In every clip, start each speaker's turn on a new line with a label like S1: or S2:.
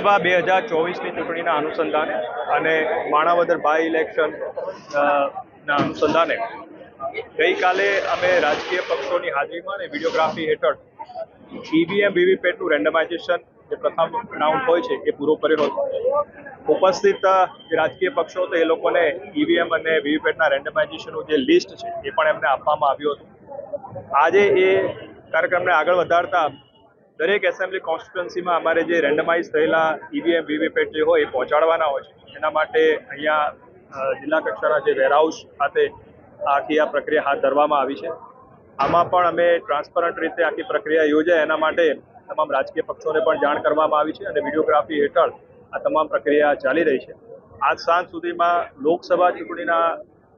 S1: લોકસભા 2024ની ચૂંટણીના અનુસંધાને અને માણાવદર બાય ઇલેક્શન ના અનુસંધાને ગઈકાલે અમે રાજકીય પક્ષોની હાજરીમાં અને વિડીયોગ્રાફી હેઠળ ઈવીએમ વીવીપેટનું રેન્ડમાઇઝેશન જે પ્રથમ રાઉન્ડ હોય છે એ પૂરો કર્યો હતો। ઉપસ્થિત જે રાજકીય પક્ષો હતો એ લોકોને ઈવીએમ અને વીવીપેટના રેન્ડમાઇઝેશનનું જે લિસ્ટ છે એ પણ એમને આપવામાં આવ્યું હતું। આજે એ કાર્યક્રમને આગળ વધારતા દરેક એસેમ્બલી કોન્સ્ટિટ્યુન્સીમાં અમારે જે રેન્ડમાઇઝ થયેલા ઈવીએમ વીવીપેટ જે હોય એ પહોંચાડવાના હોય છે। એના માટે અહીંયા જિલ્લા કક્ષાના જે વેરહાઉસ ખાતે આખી આ પ્રક્રિયા હાથ ધરવામાં આવી છે। આમાં પણ અમે ટ્રાન્સપરન્ટ રીતે આખી પ્રક્રિયા યોજાય એના માટે તમામ રાજકીય પક્ષોને પણ જાણ કરવામાં આવી છે અને વિડીયોગ્રાફી હેઠળ આ તમામ પ્રક્રિયા ચાલી રહી છે। આજ સાંજ સુધીમાં લોકસભા ચૂંટણીના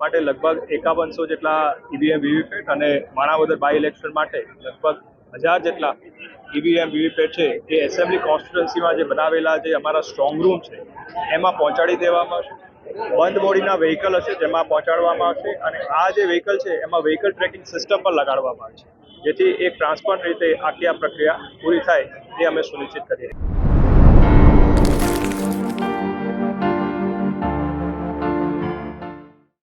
S1: માટે લગભગ 5100 જેટલા ઈવીએમ વીવીપેટ અને માણાવદર બાય ઇલેક્શન માટે લગભગ 1000 જેટલા ઈવીએમ વીવીપેટ છે એ એસેમ્બલી કોન્સ્ટિટ્યુન્સીમાં જે બનાવેલા જે અમારા સ્ટ્રોંગ રૂમ છે એમાં પહોંચાડી દેવામાં આવશે। બંધ બોડીના વ્હીકલ હશે જેમાં પહોંચાડવામાં આવશે અને આ જે વ્હીકલ છે એમાં વ્હીકલ ટ્રેકિંગ સિસ્ટમ પણ લગાડવામાં આવશે જેથી એક ટ્રાન્સપરન્ટ રીતે આખી આ પ્રક્રિયા પૂરી થાય એ અમે સુનિશ્ચિત કરીએ।